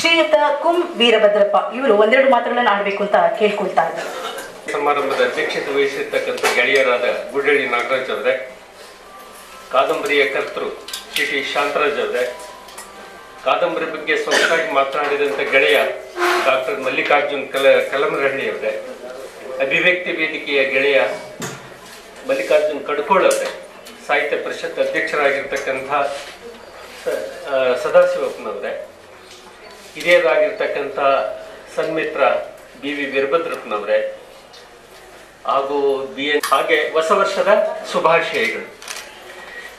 ಶ್ರೀಯುತ ಕುಂ ವೀರಭದ್ರಪ್ಪ ಇವರು ಒಂದೆರಡು ಮಾತುಗಳನ್ನು ಆಡಬೇಕು ಅಂತ ಕೇಳ್ಕೊಳ್ತಾ ಇದ್ದಾರೆ. ಸಮಾರಂಭದ ಅಧ್ಯಕ್ಷತೆ ವಹಿಸಿರ್ತಕ್ಕಂಥ ಗೆಳೆಯರಾದ ಗುಡ್ಡಳ್ಳಿ ನಾಗರಾಜ್ ಅವರೇ, ಕಾದಂಬರಿಯ ಕರ್ತೃ ಶ್ರೀ ಶಾಂತರಾಜ್ ಅವರೇ, ಕಾದಂಬರಿ ಬಗ್ಗೆ ಸ್ವಂತವಾಗಿ ಮಾತನಾಡಿದಂಥ ಗೆಳೆಯ ಡಾಕ್ಟರ್ ಮಲ್ಲಿಕಾರ್ಜುನ್ ಕಲಮರಹಳ್ಳಿ ಅವರೇ, ಅಭಿವ್ಯಕ್ತಿ ವೇದಿಕೆಯ ಗೆಳೆಯ ಮಲ್ಲಿಕಾರ್ಜುನ್ ಕಡ್ಕೋಳ್ ಅವರೇ, ಸಾಹಿತ್ಯ ಪರಿಷತ್ ಅಧ್ಯಕ್ಷರಾಗಿರ್ತಕ್ಕಂಥ ಸದಾಶಿವಪ್ಪನವರೇ, ಹಿರಿಯರಾಗಿರ್ತಕ್ಕಂಥ ಸನ್ಮಿತ್ರ BV ವೀರಭದ್ರಪ್ಪನವರೇ ಹಾಗೂ ಹಾಗೆ ಹೊಸ ವರ್ಷದ ಶುಭಾಶಯಗಳು.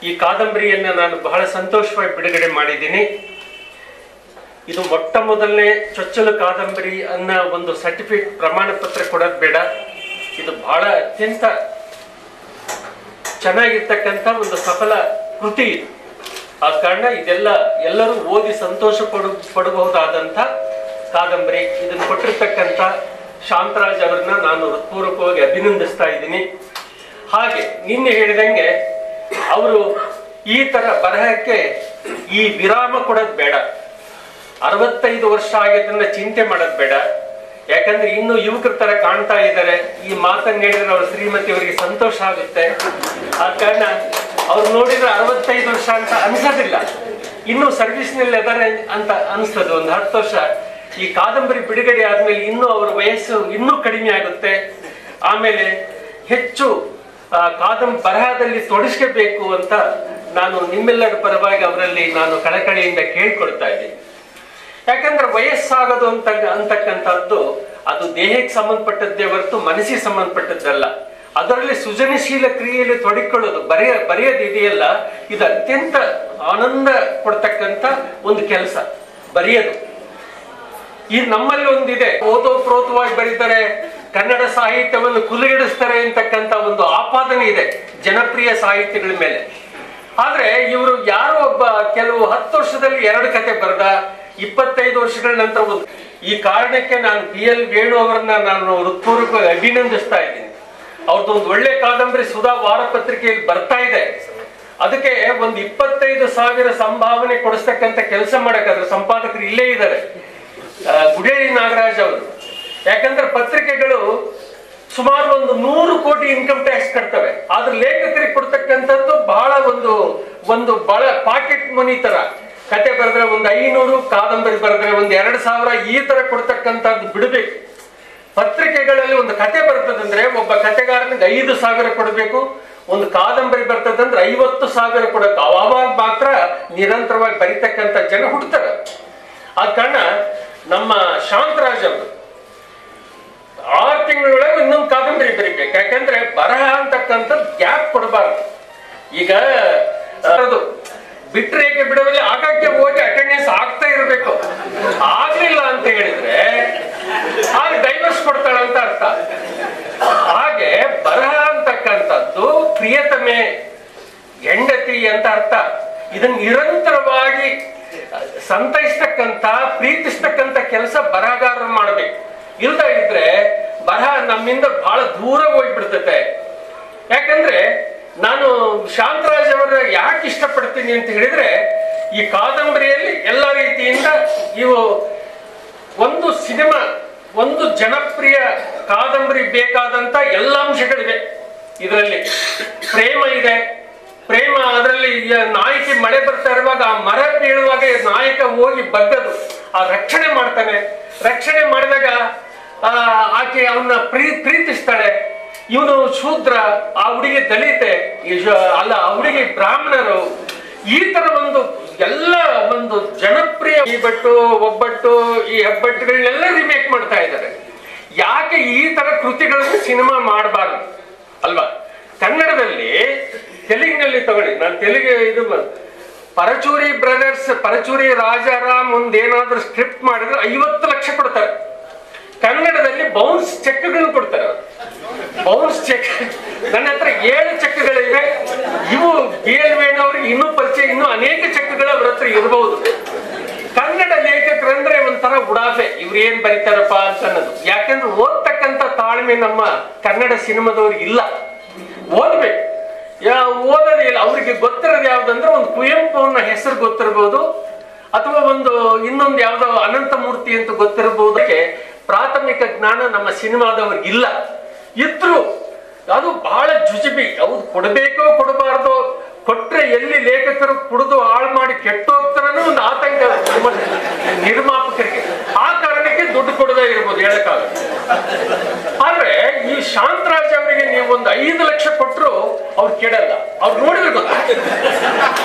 ಈ ಕಾದಂಬರಿಯನ್ನು ನಾನು ಬಹಳ ಸಂತೋಷವಾಗಿ ಬಿಡುಗಡೆ ಮಾಡಿದ್ದೀನಿ. ಇದು ಮೊಟ್ಟ ಮೊದಲನೇ ಚೊಚ್ಚಲು ಕಾದಂಬರಿ ಅನ್ನೋ ಒಂದು ಸರ್ಟಿಫಿಕೇಟ್ ಪ್ರಮಾಣ ಪತ್ರ ಕೊಡೋದು ಬೇಡ. ಇದು ಬಹಳ ಅತ್ಯಂತ ಚೆನ್ನಾಗಿರ್ತಕ್ಕಂಥ ಒಂದು ಸಫಲ ಕೃತಿ. ಆ ಕಾರಣ ಎಲ್ಲರೂ ಓದಿ ಸಂತೋಷ ಪಡಬಹುದಾದಂಥ ಕಾದಂಬರಿ. ಇದನ್ನು ಕೊಟ್ಟಿರ್ತಕ್ಕಂಥ ಶಾಂತರಾಜ್ ಅವರನ್ನ ನಾನು ಹೃತ್ಪೂರ್ವಕವಾಗಿ ಅಭಿನಂದಿಸ್ತಾ ಇದ್ದೀನಿ. ಹಾಗೆ ನಿನ್ನೆ ಹೇಳಿದಂಗೆ ಅವರು ಈ ತರ ಬರಹಕ್ಕೆ ಈ ವಿರಾಮ ಕೊಡೋದು ಬೇಡ. 65 ವರ್ಷ ಆಗಿದ್ದನ್ನ ಚಿಂತೆ ಮಾಡೋದು ಬೇಡ. ಯಾಕಂದ್ರೆ ಇನ್ನು ಯುವಕರ ತರ ಕಾಣ್ತಾ ಇದ್ದಾರೆ. ಈ ಮಾತನ್ನ ಹೇಳಿದ್ರೆ ಅವ್ರ ಶ್ರೀಮತಿ ಅವರಿಗೆ ಸಂತೋಷ ಆಗುತ್ತೆ. ಆ ಕಾರಣ ಅವ್ರು ನೋಡಿದ್ರೆ 65 ವರ್ಷ ಅಂತ ಅನ್ಸೋದಿಲ್ಲ, ಇನ್ನೂ ಸರ್ವಿಸ್ನಲ್ಲಿ ಅದಾರೆ ಅಂತ ಅನ್ಸ್ತದೆ. ಒಂದು 10 ವರ್ಷ ಈ ಕಾದಂಬರಿ ಬಿಡುಗಡೆ ಆದ್ಮೇಲೆ ಇನ್ನೂ ಅವರ ವಯಸ್ಸು ಇನ್ನೂ ಕಡಿಮೆ ಆಗುತ್ತೆ. ಆಮೇಲೆ ಹೆಚ್ಚು ಬರಹದಲ್ಲಿ ತೊಡಗಿಸ್ಕೋಬೇಕು ಅಂತ ನಾನು ನಿಮ್ಮೆಲ್ಲರ ಪರವಾಗಿ ಅವರಲ್ಲಿ ನಾನು ಕಳಕಳಿಯಿಂದ ಕೇಳ್ಕೊಳ್ತಾ ಇದ್ದೀನಿ. ಯಾಕಂದ್ರೆ ವಯಸ್ಸಾಗೋದು ಅಂತಕ್ಕಂಥದ್ದು ಅದು ದೇಹಕ್ಕೆ ಸಂಬಂಧಪಟ್ಟದ್ದೇ ಹೊರತು ಮನಸ್ಸಿಗೆ ಸಂಬಂಧಪಟ್ಟದ್ದಲ್ಲ. ಅದರಲ್ಲಿ ಸೃಜನಶೀಲ ಕ್ರಿಯೆಯಲ್ಲಿ ತೊಡಗಿಕೊಳ್ಳೋದು ಬರೆಯೋದಿದೆಯಲ್ಲ, ಇದು ಅತ್ಯಂತ ಆನಂದ ಕೊಡ್ತಕ್ಕಂಥ ಒಂದು ಕೆಲಸ ಬರೆಯೋದು. ಈ ನಮ್ಮಲ್ಲಿ ಒಂದಿದೆ, ಓತೋಪ್ರೋತವಾಗಿ ಬರೀತಾರೆ, ಕನ್ನಡ ಸಾಹಿತ್ಯವನ್ನು ಕುಲಗೆಡಿಸ್ತಾರೆ ಅಂತಕ್ಕಂಥ ಒಂದು ಆಪಾದನೆ ಇದೆ ಜನಪ್ರಿಯ ಸಾಹಿತ್ಯಗಳ ಮೇಲೆ. ಆದ್ರೆ ಇವರು ಯಾರೋ ಒಬ್ಬ ಕೆಲವು 10 ವರ್ಷದಲ್ಲಿ 2 ಕತೆ ಬರೆದ, 25 ವರ್ಷಗಳ ನಂತರ ಒಂದು. ಈ ಕಾರಣಕ್ಕೆ ನಾನು BL ವೇಣು ಅವರನ್ನ ನಾನು ಹೃತ್ಪೂರ್ವಕವಾಗಿ ಅಭಿನಂದಿಸ್ತಾ ಇದ್ದೀನಿ. ಅವ್ರದ್ದು ಒಂದು ಒಳ್ಳೆ ಕಾದಂಬರಿ ಸುಧಾ ವಾರಪತ್ರಿಕೆಯಲ್ಲಿ ಬರ್ತಾ ಇದೆ. ಅದಕ್ಕೆ ಒಂದು 25,000 ಸಂಭಾವನೆ ಕೊಡಿಸ್ತಕ್ಕಂಥ ಕೆಲಸ ಮಾಡಕ್ಕಾದ್ರೆ ಸಂಪಾದಕರು ಇಲ್ಲೇ ಇದ್ದಾರೆ, ಗುಡೇರಿ ನಾಗರಾಜ್ ಅವರು. ಯಾಕಂದ್ರೆ ಪತ್ರಿಕೆಗಳು ಸುಮಾರು ಒಂದು 100 ಕೋಟಿ ಇನ್ಕಮ್ ಟ್ಯಾಕ್ಸ್ ಕಟ್ತವೆ. ಆದ್ರೆ ಲೇಖಕರಿಗೆ ಕೊಡ್ತಕ್ಕಂಥದ್ದು ಬಹಳ ಒಂದು ಬಹಳ ಪಾಕೆಟ್ ಮನಿ ತರ. ಕತೆ ಬರೆದ್ರೆ ಒಂದು 500, ಕಾದಂಬರಿ ಬರೆದ್ರೆ ಒಂದು 2,000, ಈ ತರ ಕೊಡ್ತಕ್ಕಂಥದ್ದು ಬಿಡಬೇಕು. ಪತ್ರಿಕೆಗಳಲ್ಲಿ ಒಂದು ಕತೆ ಬರ್ತದಂದ್ರೆ ಒಬ್ಬ ಕತೆಗಾರನಿಗೆ 5,000 ಕೊಡಬೇಕು, ಒಂದು ಕಾದಂಬರಿ ಬರ್ತದಂದ್ರೆ 50,000 ಕೊಡಬೇಕು. ಅವಾಗ ಮಾತ್ರ ನಿರಂತರವಾಗಿ ಬರೀತಕ್ಕಂಥ ಜನ ಹುಡ್ತಾರೆ. ಆದ ಕಾರಣ ನಮ್ಮ ಶಾಂತರಾಜ್ ಅವರು 6 ತಿಂಗಳೊಳಗೆ ಇನ್ನೊಂದು ಕಾದಂಬರಿ ಬರೀಬೇಕು. ಯಾಕಂದ್ರೆ ಬರಹ ಅಂತಕ್ಕಂಥದ್ದು ಗ್ಯಾಪ್ ಕೊಡಬಾರ್ದು. ಈಗ ಅದು ಬಿಟ್ರೇಕೆ ಬಿಡೋದಲ್ಲಿ ಆಗಾಗ್ಗೆ ಹೋಗಿ ಅಟೆಂಡೆನ್ಸ್ ಆಗ್ತಾ ಇರಬೇಕು. ಆಗ್ಲಿಲ್ಲ ಅಂತ ಹೇಳಿದ್ರೆ ಆಗ ಡೈವರ್ಸ್ ಕೊಡ್ತಾಳಂತ ಅರ್ಥ. ಹಾಗೆ ಬರಹ ಅಂತಕ್ಕಂಥದ್ದು ಪ್ರಿಯತಮೆ, ಹೆಂಡತಿ ಅಂತ ಅರ್ಥ. ಇದನ್ನ ನಿರಂತರವಾಗಿ ಸಂತೈಸ್ತಕ್ಕಂಥ ಪ್ರೀತಿಸ್ತಕ್ಕಂಥ ಕೆಲಸ ಬರಹಗಾರರು ಮಾಡ್ಬೇಕು. ಇಲ್ದ ಇದ್ರೆ ಬರಹ ನಮ್ಮಿಂದ ಬಹಳ ದೂರ ಹೋಗ್ಬಿಡ್ತತೆ. ಯಾಕಂದ್ರೆ ನಾನು ಶಾಂತರಾಜ್ ಅವರ ಯಾಕೆ ಇಷ್ಟಪಡ್ತೀನಿ ಅಂತ ಹೇಳಿದ್ರೆ, ಈ ಕಾದಂಬರಿಯಲ್ಲಿ ಎಲ್ಲ ರೀತಿಯಿಂದ ಇವು ಒಂದು ಸಿನಿಮಾ, ಒಂದು ಜನಪ್ರಿಯ ಕಾದಂಬರಿ ಬೇಕಾದಂತ ಎಲ್ಲ ಅಂಶಗಳಿವೆ ಇದರಲ್ಲಿ. ಪ್ರೇಮ ಇದೆ, ಪ್ರೇಮ ಅದರಲ್ಲಿ ನಾಯಕಿ ಮಳೆ ಬರ್ತಾ ಇರುವಾಗ ಆ ಮರ ಬೀಳುವಾಗ ನಾಯಕ ಹೋಗಿ ಬಗ್ಗದು ಆ ರಕ್ಷಣೆ ಮಾಡ್ತಾನೆ. ರಕ್ಷಣೆ ಮಾಡಿದಾಗ ಆಕೆ ಅವನ್ನ ಪ್ರೀತಿಸ್ತಾಳೆ. ಇವನು ಶೂದ್ರ, ಆ ಹುಡುಗಿ ದಲಿತೆ, ಅಲ್ಲ ಆ ಹುಡುಗಿ ಬ್ರಾಹ್ಮಣರು. ಈ ತರ ಎಲ್ಲ ಒಂದು ಜನಪ್ರಿಯ ಒಬ್ಬಟ್ಟು ಈ ಹೆಬ್ಬಟ್ಟುಗಳನ್ನೆಲ್ಲ ರಿಮೇಕ್ ಮಾಡ್ತಾ ಇದ್ದಾರೆ. ಯಾಕೆ ಈ ತರ ಕೃತಿಗಳನ್ನು ಸಿನಿಮಾ ಮಾಡಬಾರ್ದು ಅಲ್ವಾ? ಕನ್ನಡದಲ್ಲಿ ತೆಲುಗಿನಲ್ಲಿ ತಗೊಳ್ಳಿ, ನಾನು ತೆಲುಗು ಪರಚೂರಿ ಬ್ರದರ್ಸ್, ಪರಚೂರಿ ರಾಜಾರಾಮ್ ಒಂದೇನಾದ್ರೂ ಸ್ಕ್ರಿಪ್ಟ್ ಮಾಡಿದ್ರೆ 50 ಲಕ್ಷ ಕೊಡ್ತಾರೆ. ಕನ್ನಡದಲ್ಲಿ ಬೌನ್ಸ್ ಚೆಕ್ಗಳನ್ನು ಕೊಡ್ತಾರೆ. ಬೌನ್ಸ್ ಚೆಕ್ ನನ್ನ ಹತ್ರ 7 ಚೆಕ್ಗಳಿವೆ. ಇವು BL ವೇಣು ಅವ್ರಿಗೆ ಇನ್ನೂ ಪರಿಚಯ, ಇನ್ನೂ ಅನೇಕ ಚೆಕ್ಗಳು ಅವ್ರ ಹತ್ರ ಇರಬಹುದು. ಕನ್ನಡ ಲೇಖಕರಂದ್ರೆ ಒಂಥರ ಉಡಾಫೆ, ಇವ್ರು ಏನ್ ಬರೀತಾರಪ್ಪ ಅಂತ ಅನ್ನೋದು. ಯಾಕಂದ್ರೆ ಓದ್ತಕ್ಕಂಥ ತಾಳ್ಮೆ ನಮ್ಮ ಕನ್ನಡ ಸಿನಿಮಾದವ್ರಿಗೆ ಇಲ್ಲ. ಓದ್ಬೇಕು, ಓದೋದೇ ಇಲ್ಲ. ಅವ್ರಿಗೆ ಗೊತ್ತಿರೋದು ಯಾವ್ದಂದ್ರೆ ಒಂದು ಕುವೆಂಪು ಅವನ ಹೆಸರು ಗೊತ್ತಿರ್ಬೋದು, ಅಥವಾ ಇನ್ನೊಂದು ಯಾವುದೋ ಅನಂತಮೂರ್ತಿ ಅಂತ ಗೊತ್ತಿರಬಹುದಕ್ಕೆ ಪ್ರಾಥಮಿಕ ಜ್ಞಾನ ನಮ್ಮ ಸಿನಿಮಾದವ್ರಿಗೆ ಇಲ್ಲ. ಇದ್ರು ಅದು ಬಹಳ ಜುಜುಬಿ. ಅವ್ರು ಕೊಡಬೇಕೋ ಕೊಡಬಾರ್ದೋ, ಕೊಟ್ರೆ ಎಲ್ಲಿ ಲೇಖಕರು ಕುಡಿದು ಹಾಳು ಮಾಡಿ ಕೆಟ್ಟೋಗ್ತಾರನೋ ಒಂದು ಆತಂಕ ನಿರ್ಮಾಪಕರಿಗೆ. ಆ ಕಾರಣಕ್ಕೆ ದುಡ್ಡು ಕೊಡದೇ ಇರ್ಬೋದು, ಹೇಳಕ್ಕಾಗಲ್ಲ. ಆದ್ರೆ ಈ ಶಾಂತರಾಜ್ ಅವರಿಗೆ ನೀವು ಒಂದು 5 ಲಕ್ಷ ಕೊಟ್ಟರು ಅವ್ರು ಕೇಳಲ್ಲ. ಅವ್ರು ನೋಡಿದ್ರೆ ಗೊತ್ತ,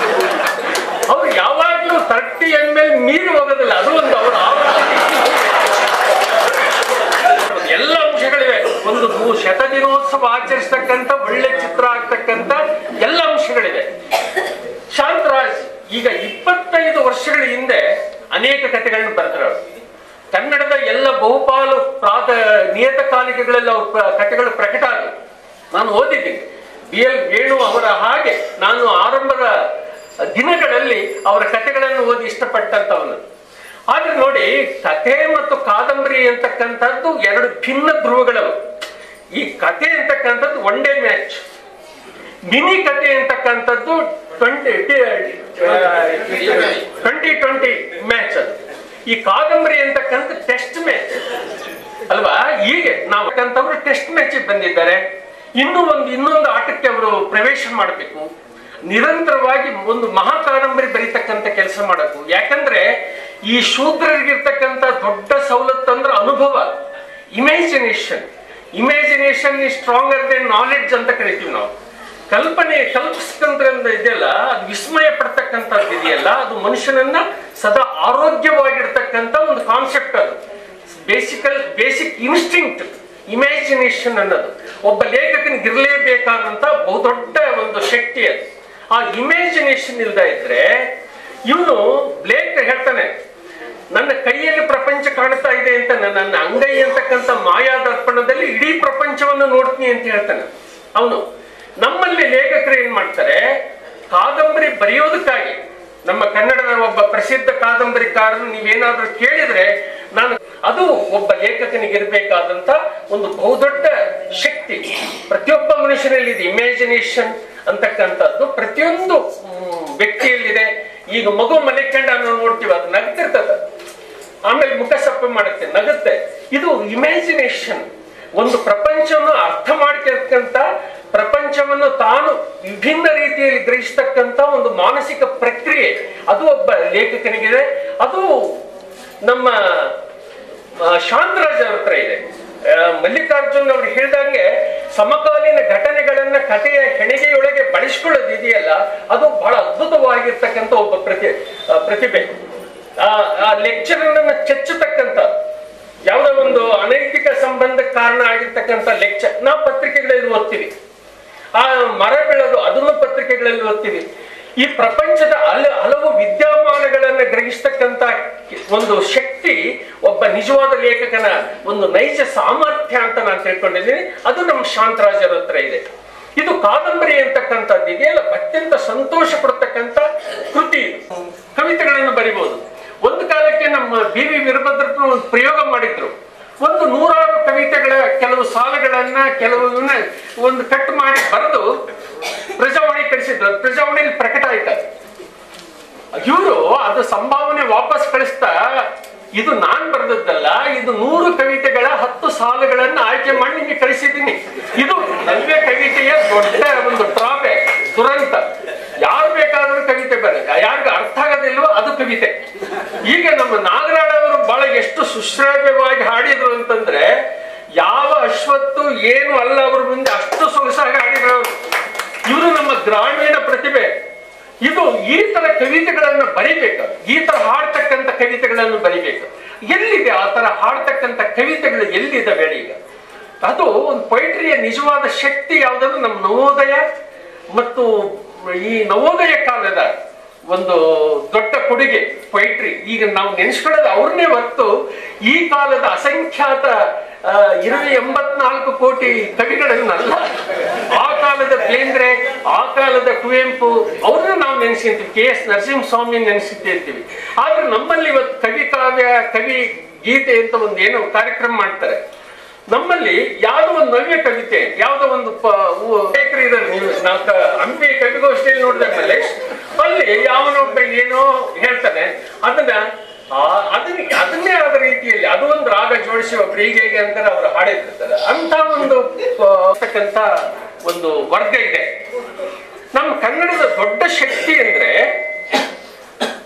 ಅವ್ರು ಯಾವಾಗ್ಲೂ 30 ml ಮೀರಿ ಹೋಗೋದಿಲ್ಲ. ಅದು ಒಂದು ಅವರ ಎಲ್ಲ ಅಂಶಗಳಿವೆ. ಒಂದು ಶತದಿನೋತ್ಸವ ಆಚರಿಸ್ತಕ್ಕಂಥ, ಒಳ್ಳೆ ಚಿತ್ರ ಆಗ್ತಕ್ಕಂಥ ಎಲ್ಲ ಅಂಶಗಳಿವೆ. ಶಾಂತರಾಜ್ ಈಗ 25 ವರ್ಷಗಳ ಹಿಂದೆ ಅನೇಕ ಕಥೆಗಳನ್ನು ಬರೆದ್ರು. ಕನ್ನಡದ ಎಲ್ಲ ಬಹುಪಾಲು ನಿಯತಕಾಲಿಕೆಗಳಲ್ಲಿ ಅವ್ರ ಕಥೆಗಳು ಪ್ರಕಟ ಆದವು. ನಾನು ಓದಿದ್ದೀನಿ. BL ವೇಣು ಅವರ ಹಾಗೆ ನಾನು ಆರಂಭದ ದಿನಗಳಲ್ಲಿ ಅವರ ಕಥೆಗಳನ್ನು ಓದಿ ಇಷ್ಟಪಟ್ಟಂತವನು. ಆದ್ರೆ ನೋಡಿ, ಕಥೆ ಮತ್ತು ಕಾದಂಬರಿ ಅಂತಕ್ಕಂಥದ್ದು 2 ಭಿನ್ನ ಧ್ರುವಗಳವು. ಈ ಕಥೆ ಅಂತಕ್ಕಂಥದ್ದು 1 ಡೇ ಮ್ಯಾಚ್, ಮಿನಿ ಕಥೆ ಅಂತಕ್ಕಂಥದ್ದು 2020 ಮ್ಯಾಚ್. ಅದು ಈ ಕಾದಂಬರಿ ಅಂತಕ್ಕಂಥ ಟೆಸ್ಟ್ ಮ್ಯಾಚ್ ಅಲ್ವಾ? ಹೀಗೆ ನಾವು ಟೆಸ್ಟ್ ಮ್ಯಾಚ್ ಬಂದಿದ್ದಾರೆ. ಇನ್ನೊಂದು ಆಟಕ್ಕೆ ಅವರು ಪ್ರವೇಶ ಮಾಡಬೇಕು. ನಿರಂತರವಾಗಿ ಒಂದು ಮಹಾ ಕಾದಂಬರಿ ಬರೀತಕ್ಕಂಥ ಕೆಲಸ ಮಾಡಬೇಕು. ಯಾಕಂದ್ರೆ ಈ ಶೂದ್ರರಿಗಿರ್ತಕ್ಕಂಥ ದೊಡ್ಡ ಸವಲತ್ತು ಅಂದ್ರೆ ಅನುಭವ, imagination. Imagination is stronger then knowledge ಅಂತ ಕರಿತೀವಿ ನಾವು. ಕಲ್ಪಿಸ್ತಂತ್ರ ಇದೆಯಲ್ಲ, ಅದು ವಿಸ್ಮಯ ಪಡ್ತಕ್ಕಂಥದ್ದು ಇದೆಯಲ್ಲ, ಅದು ಮನುಷ್ಯನನ್ನ ಸದಾ ಆರೋಗ್ಯವಾಗಿರ್ತಕ್ಕಂಥ ಒಂದು ಕಾನ್ಸೆಪ್ಟ್. ಅದು ಬೇಸಿಕ್ ಇನ್ಸ್ಟಿಂಕ್ಟ್ ಇಮ್ಯಾಜಿನೇಷನ್ ಅನ್ನೋದು ಒಬ್ಬ ಲೇಖಕನಿಗೆ ಇರಲೇಬೇಕಾದಂತ ಬಹುದೊಡ್ಡ ಒಂದು ಶಕ್ತಿ. ಅದು ಆ ಇಮ್ಯಾಜಿನೇಷನ್ ಇಲ್ದ ಇದ್ರೆ, ಇವನು ಬ್ಲೇಕ್ ಹೇಳ್ತಾನೆ, ನನ್ನ ಕೈಯಲ್ಲಿ ಪ್ರಪಂಚ ಕಾಣ್ತಾ ಇದೆ ಅಂತ, ನನ್ನ ಅಂಗೈ ಅಂತಕ್ಕಂಥ ಮಾಯಾದರ್ಪಣದಲ್ಲಿ ಇಡೀ ಪ್ರಪಂಚವನ್ನು ನೋಡ್ತೀನಿ ಅಂತ ಹೇಳ್ತಾನೆ ಅವನು. ನಮ್ಮಲ್ಲಿ ಲೇಖಕರು ಏನ್ ಮಾಡ್ತಾರೆ, ಕಾದಂಬರಿ ಬರೆಯೋದಕ್ಕಾಗಿ, ನಮ್ಮ ಕನ್ನಡದ ಒಬ್ಬ ಪ್ರಸಿದ್ಧ ಕಾದಂಬರಿಕಾರರು ನೀವೇನಾದ್ರೂ ಕೇಳಿದ್ರೆ, ಅದು ಒಬ್ಬ ಲೇಖಕನಿಗೆ ಇರಬೇಕಾದಂತ ಒಂದು ಬಹುದೊಡ್ಡ ಶಕ್ತಿ. ಪ್ರತಿಯೊಬ್ಬ ಮನುಷ್ಯನಲ್ಲಿ ಇದೆ ಇಮ್ಯಾಜಿನೇಷನ್ ಅಂತಕ್ಕಂಥದ್ದು, ಪ್ರತಿಯೊಂದು ವ್ಯಕ್ತಿಯಲ್ಲಿದೆ. ಈಗ ಮಗು ಮಲಿಕಂಡ ನಾವು ನೋಡ್ತೀವಿ, ಅದು ನಗ್ತಿರ್ತದೆ, ಆಮೇಲೆ ಮುಖ ಸಪ್ಪೆ ಮಾಡುತ್ತೆ, ನಗುತ್ತೆ. ಇದು ಇಮ್ಯಾಜಿನೇಷನ್. ಒಂದು ಪ್ರಪಂಚವನ್ನು ಅರ್ಥ ಮಾಡ್ತಕ್ಕಂಥ, ಪ್ರಪಂಚವನ್ನು ತಾನು ವಿಭಿನ್ನ ರೀತಿಯಲ್ಲಿ ಗ್ರಹಿಸ್ತಕ್ಕಂಥ ಒಂದು ಮಾನಸಿಕ ಪ್ರಕ್ರಿಯೆ ಅದು ಒಬ್ಬ ಲೇಖಕನಿಗಿದೆ. ಅದು ನಮ್ಮ ಶಾಂತರಾಜ್ ಅವ್ರ ಹತ್ರ ಇದೆ. ಮಲ್ಲಿಕಾರ್ಜುನ್ ಅವ್ರು ಹೇಳಿದಂಗೆ ಸಮಕಾಲೀನ ಘಟನೆಗಳನ್ನ ಕಥೆಯ ಹೆಣಿಗೆಯೊಳಗೆ ಬಳಸ್ಕೊಳ್ಳೋದು ಇದೆಯಲ್ಲ, ಅದು ಬಹಳ ಅದ್ಭುತವಾಗಿರ್ತಕ್ಕಂಥ ಒಬ್ಬ ಪ್ರತಿಭೆ. ಆ ಲೆಕ್ಚರ್ ಅನ್ನ ಚೆಚ್ಚತಕ್ಕಂಥ, ಯಾವುದೋ ಒಂದು ಅನೈತಿಕ ಸಂಬಂಧಕ್ಕೆ ಕಾರಣ ಆಗಿರ್ತಕ್ಕಂಥ ಲೆಕ್ಚರ್ ನಾವು ಪತ್ರಿಕೆಗಳಲ್ಲಿ ಓದ್ತೀವಿ. ಆ ಮರ ಬೆಳೆದು ಅದನ್ನು ಪತ್ರಿಕೆಗಳಲ್ಲಿ ಓದ್ತೀವಿ. ಈ ಪ್ರಪಂಚದ ಹಲವು ವಿದ್ಯಮಾನಗಳನ್ನ ಗ್ರಹಿಸ್ತಕ್ಕಂಥ ಒಂದು ಶಕ್ತಿ ಒಬ್ಬ ನಿಜವಾದ ಲೇಖಕನ ಒಂದು ನೈಜ ಸಾಮರ್ಥ್ಯ ಅಂತ ನಾನು ತಿಳ್ಕೊಂಡಿದ್ದೀನಿ. ಅದು ನಮ್ಮ ಶಾಂತರಾಜರ ಹತ್ರ ಇದೆ. ಇದು ಕಾದಂಬರಿ ಅಂತಕ್ಕಂಥದ್ದು ಇದೆಯಲ್ಲ, ಅತ್ಯಂತ ಸಂತೋಷ ಪಡ್ತಕ್ಕಂಥ ಕೃತಿ. ಕವಿತೆಗಳನ್ನು ಬರಿಬಹುದು. ಒಂದು ಕಾಲಕ್ಕೆ ನಮ್ಮ BV ವೀರಭದ್ರಪ್ಪನ ಒಂದು ಪ್ರಯೋಗ ಮಾಡಿದ್ರು. ಒಂದು 100 ಕವಿತೆಗಳ ಕೆಲವು ಸಾಲುಗಳನ್ನ ಒಂದು ಕಟ್ ಮಾಡಿ ಬರೆದು ಪ್ರಜಾವಾಣಿ ಕಳಿಸಿದ್ರು. ಪ್ರಜಾವಾಣಿಯಲ್ಲಿ ಪ್ರಕಟ ಆಯ್ತು. ಇವರು ಅದು ಸಂಭಾವನೆ ವಾಪಸ್ ಕಳಿಸ್ತಾ, ಇದು ನಾನ್ ಬರೆದದ್ದಲ್ಲ, ಇದು 100 ಕವಿತೆಗಳ 10 ಸಾಲುಗಳನ್ನ ಆಯ್ಕೆ ಮಾಡಿ ನಿಮಗೆ ಕಳಿಸಿದ್ದೀನಿ. ಇದು ನವ್ಯ ಕವಿತೆಯ ದೊಡ್ಡ ಒಂದು ಟ್ರಾಫೆ, ದುರಂತ. ಯಾರು ಬೇಕಾದ್ರೂ ಕವಿತೆ ಬರಲಿ, ಯಾರಿಗ ಅರ್ಥ ಆಗೋದಿಲ್ವೋ ಅದು ಕವಿತೆ. ಈಗ ನಮ್ಮ ನಾಗರಾಳ ಅವರು ಬಹಳ ಎಷ್ಟು ಸುಶ್ರಾವ್ಯವಾಗಿ ಹಾಡಿದ್ರು ಅಂತಂದ್ರೆ, ಯಾವ ಅಶ್ವತ್ತು ಏನು ಅಲ್ಲ ಅವ್ರ ಮುಂದೆ ಅಷ್ಟು ಸೊಗಸಾಗಿ ಹಾಡಿದ್ರು ಅವರು. ಇವರು ನಮ್ಮ ಗ್ರಾಮೀಣ ಪ್ರತಿಭೆ. ಇದು ಈ ತರ ಕವಿತೆಗಳನ್ನು ಬರಿಬೇಕು, ಈ ತರ ಹಾಡ್ತಕ್ಕಂಥ ಕವಿತೆಗಳನ್ನು ಬರಿಬೇಕು. ಎಲ್ಲಿದೆ ಆ ತರ ಹಾಡ್ತಕ್ಕಂಥ ಕವಿತೆಗಳು? ಎಲ್ಲಿದ್ದಾವೆ ಈಗ? ಅದು ಒಂದು ಪೊಯಿಟ್ರಿಯ ನಿಜವಾದ ಶಕ್ತಿ ಯಾವುದಾದ್ರು ನಮ್ಮ ನವೋದಯ ಮತ್ತು ಈ ನವೋದಯ ಕಾಲದ ಒಂದು ದೊಡ್ಡ ಕೊಡುಗೆ ಪೊಯಿಟ್ರಿ. ಈಗ ನಾವು ನೆನೆಸ್ಕೊಳ್ಳೋದು ಅವ್ರನ್ನೇ ಹೊರತು ಈ ಕಾಲದ ಅಸಂಖ್ಯಾತ 84 ಕೋಟಿ ಕವಿಗಳನ್ನಲ್ಲ. ಆ ಕಾಲದ ಬೇಂದ್ರೆ, ಆ ಕಾಲದ ಕುವೆಂಪು, ಅವ್ರನ್ನ ನಾವು ನೆನೆಸ್ಕೊಂತೀವಿ. KS ನರಸಿಂಹಸ್ವಾಮಿ ನೆನೆಸ್ತಿರ್ತೀವಿ. ಆದ್ರೆ ನಮ್ಮಲ್ಲಿ ಇವತ್ತು ಕವಿ ಕಾವ್ಯ, ಕವಿ ಗೀತೆ ಅಂತ ಒಂದು ಏನೋ ಕಾರ್ಯಕ್ರಮ ಮಾಡ್ತಾರೆ. ನಮ್ಮಲ್ಲಿ ಯಾವುದೋ ಒಂದು ನವ್ಯ ಕವಿತೆ, ಯಾವುದೋ ಒಂದು ಹಂಪಿ ಕವಿಗೋಷ್ಠಿಯಲ್ಲಿ ನೋಡಿದ್ಮೇಲೆ ಅಲ್ಲಿ ಯಾವನೊಬ್ಬ ಏನೋ ಹೇಳ್ತಾನೆ, ಅದನ್ನೇ ಆದ ರೀತಿಯಲ್ಲಿ ಅದು ಒಂದು ರಾಗ ಜೋಡಿಸಿ ಒಬ್ರು ಹೀಗೆ ಅಂತಾರೆ, ಅವರು ಹಾಡಿರ್ತಾರೆ. ಅಂತ ಒಂದು ವರ್ಗ ಇದೆ. ನಮ್ಮ ಕನ್ನಡದ ದೊಡ್ಡ ಶಕ್ತಿ ಅಂದ್ರೆ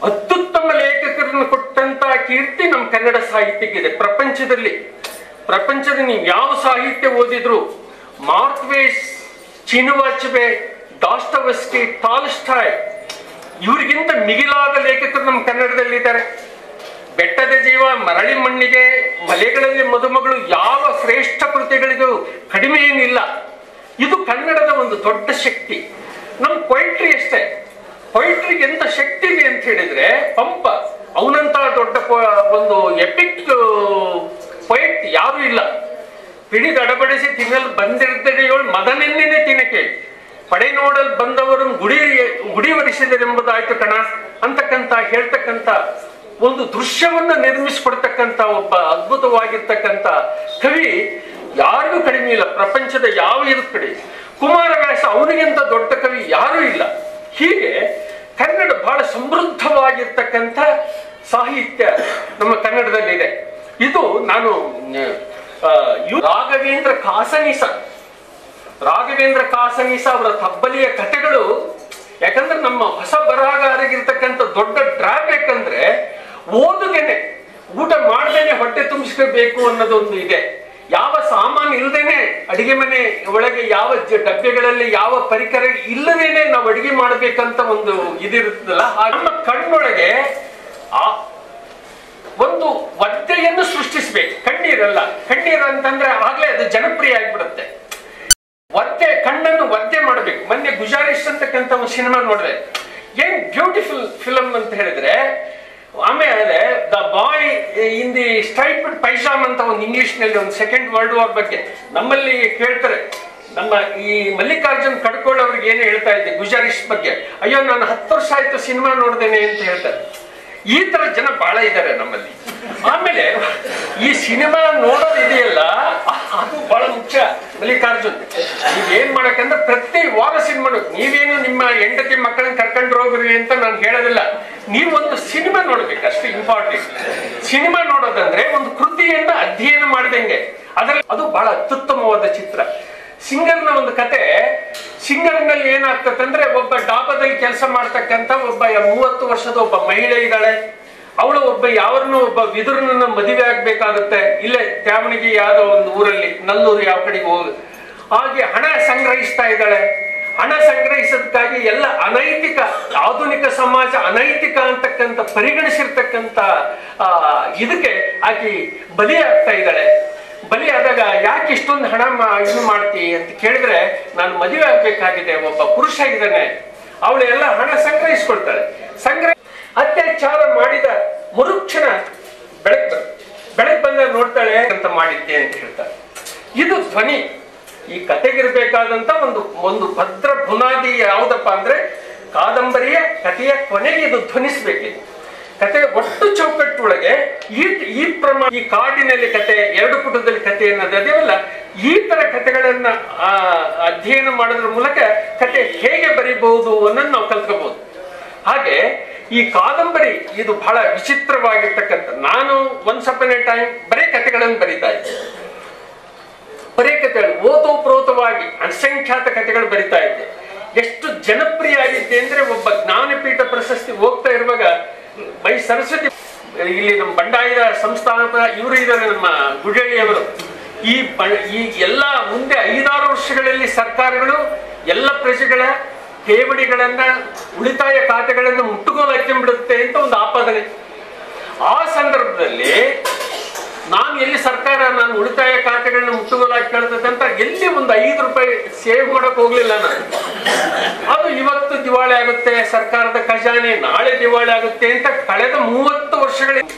ಅತ್ಯುತ್ತಮ ಲೇಖಕರನ್ನು ಕೊಟ್ಟಂತ ಕೀರ್ತಿ ನಮ್ಮ ಕನ್ನಡ ಸಾಹಿತ್ಯಕ್ಕಿದೆ. ಪ್ರಪಂಚದ ನೀವು ಯಾವ ಸಾಹಿತ್ಯ ಓದಿದ್ರು, ಮಾರ್ಕ್ವೇಸ್, ಚಿನುವಾಚಬೆ, ಡಾಸ್ಟೋವೆಸ್ಕಿ, ಟಾಲ್ಸ್ಟಾಯ್, ಇವರಿಗಿಂತ ಮಿಗಿಲಾದ ಲೇಖಕರು ನಮ್ಮ ಕನ್ನಡದಲ್ಲಿದ್ದಾರೆ. ಬೆಟ್ಟದ ಜೀವ, ಮರಳಿ ಮಣ್ಣಿಗೆ, ಮಲೆಗಳಲ್ಲಿ ಮದುಮಗಳು, ಯಾವ ಶ್ರೇಷ್ಠ ಕೃತಿಗಳಿಗೂ ಕಡಿಮೆ ಏನಿಲ್ಲ. ಇದು ಕನ್ನಡದ ಒಂದು ದೊಡ್ಡ ಶಕ್ತಿ. ನಮ್ಮ ಪೊಯಿಟ್ರಿ ಅಷ್ಟೇ. ಪೊಯಿಟ್ರಿಗೆ ಎಂತ ಶಕ್ತಿ ಇದೆ ಅಂತ ಹೇಳಿದ್ರೆ, ಪಂಪ ಅವನಂತ ದೊಡ್ಡ ಒಂದು ಎಪಿಕ್ ಪೊಯಿಟ್ ಯಾರು ಇಲ್ಲ. ಪಿಡಿದು ಅಡಬಡಿಸಿ ತಿನ್ನಲು ಬಂದಿರ್ದಡೆಯೋಳು ಮದನೆನ್ನೇನೆ ತಿನ್ನಕ್ಕೆ ಪಡೆ ನೋಡಲ್ ಬಂದವರನ್ನು ಗುಡಿವರಿಸಿದರೆಂಬುದಾಯ್ತು ಕಣ ಅಂತಕ್ಕಂತ ಹೇಳ್ತಕ್ಕಂಥ ಒಂದು ದೃಶ್ಯವನ್ನು ನಿರ್ಮಿಸಿಕೊಡ್ತಕ್ಕಂಥ ಒಬ್ಬ ಅದ್ಭುತವಾಗಿರ್ತಕ್ಕಂಥ ಕವಿ ಯಾರಿಗೂ ಕಡಿಮೆ ಇಲ್ಲ. ಪ್ರಪಂಚದ ಯಾವ ಇದು ಕಡೆ ಕುಮಾರವ್ಯಾಸ ಅವನಿಗಿಂತ ದೊಡ್ಡ ಕವಿ ಯಾರೂ ಇಲ್ಲ. ಹೀಗೆ ಕನ್ನಡ ಬಹಳ ಸಮೃದ್ಧವಾಗಿರ್ತಕ್ಕಂಥ ಸಾಹಿತ್ಯ ನಮ್ಮ ಕನ್ನಡದಲ್ಲಿದೆ. ಇದು ನಾನು ರಾಘವೇಂದ್ರ ಕಾಸನೀಸ ಅವರ ತಬ್ಬಲಿಯ ಕಥೆಗಳು. ಯಾಕಂದ್ರೆ ನಮ್ಮ ಹೊಸ ಬರಹಗಾರರಿಗಿರ್ತಕ್ಕಂಥ ದೊಡ್ಡ ಡ್ರಾಬ್ಯಾಕ್ ಅಂದ್ರೆ ಓದುಗೇನೆ, ಊಟ ಮಾಡ್ದೇನೆ ಹೊಟ್ಟೆ ತುಂಬಿಸ್ಕೋಬೇಕು ಅನ್ನೋದೊಂದು ಇದೆ. ಯಾವ ಸಾಮಾನು ಇಲ್ಲದೇನೆ ಅಡಿಗೆ ಮನೆ ಒಳಗೆ ಯಾವ ಡಬ್ಬೆಗಳಲ್ಲಿ ಯಾವ ಪರಿಕರ ಇಲ್ಲದೇನೆ ನಾವು ಅಡಿಗೆ ಮಾಡ್ಬೇಕಂತ ಒಂದು ಇದಿರುತ್ತಲ್ಲ, ನಮ್ಮ ಕಣ್ಣೊಳಗೆ ಆ ಒಂದು ಒದ್ದೆಯನ್ನು ಸೃಷ್ಟಿಸ್ಬೇಕು. ಕಣ್ಣೀರಲ್ಲ, ಕಣ್ಣೀರು ಅಂತಂದ್ರೆ ಆಗ್ಲೇ ಅದು ಜನಪ್ರಿಯ ಆಗಿಬಿಡುತ್ತೆ. ಕಣ್ಣನ್ನು ಒದ್ದೆ ಮಾಡ್ಬೇಕು. ಮೊನ್ನೆ ಗುಜಾರಿಶ್ ಅಂತಕ್ಕಂಥ ಒಂದು ಸಿನಿಮಾ ನೋಡಿದೆ, ಏನ್ ಬ್ಯೂಟಿಫುಲ್ ಫಿಲಮ್ ಅಂತ ಹೇಳಿದ್ರೆ. ಆಮೇಲೆ the boy in the striped pyjamas ಅಂತ ಒಂದು ಇಂಗ್ಲಿಷ್ ನಲ್ಲಿ ಒಂದು ಸೆಕೆಂಡ್ ವರ್ಲ್ಡ್ ವಾರ್ ಬಗ್ಗೆ ನಮ್ಮಲ್ಲಿ ಕೇಳ್ತಾರೆ. ನಮ್ಮ ಈ ಮಲ್ಲಿಕಾರ್ಜುನ್ ಕಡ್ಕೋಳ್ ಅವ್ರಿಗೆ ಏನೇ ಹೇಳ್ತಾ ಇದ್ದೆ ಗುಜಾರಿಶ್ ಬಗ್ಗೆ, ಅಯ್ಯೋ ನಾನು 10 ವರ್ಷ ಆಯ್ತು ಸಿನಿಮಾ ನೋಡ್ದೇನೆ ಅಂತ ಹೇಳ್ತಾರೆ. ಈ ತರ ಜನ ಬಹಳ ಇದ್ದಾರೆ ನಮ್ಮಲ್ಲಿ. ಆಮೇಲೆ ಈ ಸಿನಿಮಾ ನೋಡೋದಿದೆಯಲ್ಲ, ಅದು ಬಹಳ ಮುಖ್ಯ. ಮಲ್ಲಿಕಾರ್ಜುನ್ ನೀವೇನ್ ಮಾಡಕಂದ್ರೆ ಪ್ರತಿ ವಾರ ಸಿನಿಮಾ ನೀವೇನು ನಿಮ್ಮ ಹೆಂಡತಿ ಮಕ್ಕಳನ್ನ ಕರ್ಕೊಂಡು ಹೋಗ್ರಿ ಅಂತ ನಾನು ಹೇಳೋದಿಲ್ಲ. ನೀವೊಂದು ಸಿನಿಮಾ ನೋಡ್ಬೇಕು, ಅಷ್ಟು ಇಂಪಾರ್ಟೆಂಟ್. ಸಿನಿಮಾ ನೋಡೋದಂದ್ರೆ ಒಂದು ಕೃತಿಯನ್ನ ಅಧ್ಯಯನ ಮಾಡಿದಂಗೆ. ಅದರಲ್ಲಿ ಅದು ಬಹಳ ಅತ್ಯುತ್ತಮವಾದ ಚಿತ್ರ. ಸಿಂಗರ್ನ ಒಂದು ಕತೆ. ಸಿಂಗರ್ನಲ್ಲಿ ಏನಾಗ್ತದಂದ್ರೆ, ಒಬ್ಬ ಡಾಬಾದಲ್ಲಿ ಕೆಲಸ ಮಾಡ್ತಕ್ಕಂಥ ಒಬ್ಬ 30 ವರ್ಷದ ಒಬ್ಬ ಮಹಿಳೆ ಇದ್ದಾಳೆ. ಅವಳು ಒಬ್ಬ ವಿದುರನನ್ನ ಮದುವೆ ಆಗ್ಬೇಕಾಗುತ್ತೆ. ಇಲ್ಲೇ ತ್ಯಾವಣಿಗೆ ಯಾವ್ದೋ ಒಂದು ಊರಲ್ಲಿ, ನಲ್ಲೂರು ಯಾವ ಕಡೆಗೆ ಹೋಗಿ ಹಾಗೆ ಹಣ ಸಂಗ್ರಹಿಸ್ತಾ ಇದ್ದಾಳೆ. ಹಣ ಸಂಗ್ರಹಿಸೋದಕ್ಕಾಗಿ ಎಲ್ಲ ಅನೈತಿಕ, ಆಧುನಿಕ ಸಮಾಜ ಅನೈತಿಕ ಅಂತಕ್ಕಂಥ ಪರಿಗಣಿಸಿರ್ತಕ್ಕಂಥ ಇದಕ್ಕೆ ಆಕಿ ಬಲಿ ಆಗ್ತಾ ಇದ್ದಾಳೆ. ಬಲಿ ಆದಾಗ ಯಾಕೆ ಇಷ್ಟೊಂದು ಹಣ ಇದು ಮಾಡ್ತಿ ಅಂತ ಕೇಳಿದ್ರೆ, ನಾನು ಮದುವೆ ಆಗ್ಬೇಕಾಗಿದೆ, ಒಬ್ಬ ಪುರುಷ ಇದ್ದಾನೆ. ಅವಳು ಎಲ್ಲ ಹಣ ಸಂಗ್ರಹಿಸ್ಕೊಳ್ತಾಳೆ. ಅತ್ಯಾಚಾರ ಮಾಡಿದ ಮರುಕ್ಷಣ ಬೆಳಗ್ಗೆ ಬಂದ ನೋಡ್ತಾಳೆ ಅಂತ ಮಾಡಿದ್ದೆ ಅಂತ ಹೇಳ್ತಾಳೆ. ಇದು ಧ್ವನಿ. ಈ ಕತೆಗಿರ್ಬೇಕಾದಂತ ಒಂದು ಭದ್ರ ಬುನಾದಿ ಯಾವುದಪ್ಪ ಅಂದ್ರೆ, ಕಾದಂಬರಿಯ ಕಥೆಯ ಕೊನೆಗೆ ಇದು ಧ್ವನಿಸ್ಬೇಕಿದೆ. ಕತೆ ಒಟ್ಟು ಚೌಕಟ್ಟೊಳಗೆ ಈ ಕಾಡಿನಲ್ಲಿ ಕತೆ, 2 ಪುಟದಲ್ಲಿ ಕತೆ ಅನ್ನೋದಲ್ಲ, ಈ ತರ ಕಥೆಗಳನ್ನ ಅಧ್ಯಯನ ಮಾಡೋದ್ರ ಮೂಲಕ ಕತೆ ಹೇಗೆ ಬರೀಬಹುದು ಅನ್ನೋದು ನಾವು ಕಲ್ತ್ಕೋಬಹುದು. ಹಾಗೆ ಈ ಕಾದಂಬರಿ ಇದು ಬಹಳ ವಿಚಿತ್ರವಾಗಿರ್ತಕ್ಕಂಥ. ನಾನು ಒನ್ಸ್ ಅಪಾನ್ ಎ ಟೈಮ್ ಬರೀ ಕಥೆಗಳನ್ನು ಬರೀತಾ ಇದ್ದೆ. ಬರೀ ಕಥೆಗಳು ಓತೋಪ್ರೋತವಾಗಿ ಅಸಂಖ್ಯಾತ ಕಥೆಗಳು ಬರಿತಾ ಇದ್ದೆ. ಎಷ್ಟು ಜನಪ್ರಿಯ ಆಗಿದ್ದೆ ಅಂದ್ರೆ, ಒಬ್ಬ ಜ್ಞಾನಪೀಠ ಪ್ರಶಸ್ತಿ ಹೋಗ್ತಾ ಇರುವಾಗ ಬೈ ಸರಸ್ವತಿ, ಇಲ್ಲಿ ನಮ್ಮ ಬಂಡಾಯದ ಸಂಸ್ಥಾಪಕ ಇವರು ಇದ್ದಾರೆ, ನಮ್ಮ ಗುಡಳ್ಳಿಯವರು. ಈ ಎಲ್ಲ ಮುಂದೆ 5-6 ವರ್ಷಗಳಲ್ಲಿ ಸರ್ಕಾರಗಳು ಎಲ್ಲ ಪ್ರಜೆಗಳ ಠೇವಣಿಗಳನ್ನ, ಉಳಿತಾಯ ಖಾತೆಗಳನ್ನು ಮುಟ್ಟುಗೋಲು ಹಾಕಿಬಿಡುತ್ತೆ ಅಂತ ಒಂದು ಆಪಾದನೆ. ಆ ಸಂದರ್ಭದಲ್ಲಿ ಎಲ್ಲಿ ಸರ್ಕಾರ ನಾನು ಉಳಿತಾಯ ಖಾತೆಗಳನ್ನ ಮುಟ್ಟುಗೋಲು ಹಾಕಿ ಅಂತ ಎಲ್ಲಿ ಒಂದು 5 ರೂಪಾಯಿ ಸೇವ್ ಮಾಡಕ್ ಹೋಗ್ಲಿಲ್ಲ ನಾನು. ಅದು ಇವತ್ತು ದಿವಾಳಿ ಆಗುತ್ತೆ ಸರ್ಕಾರದ ಖಜಾನೆ, ನಾಳೆ ದಿವಾಳಿ ಆಗುತ್ತೆ ಅಂತ ಕಳೆದ 30 ವರ್ಷಗಳಿಂದ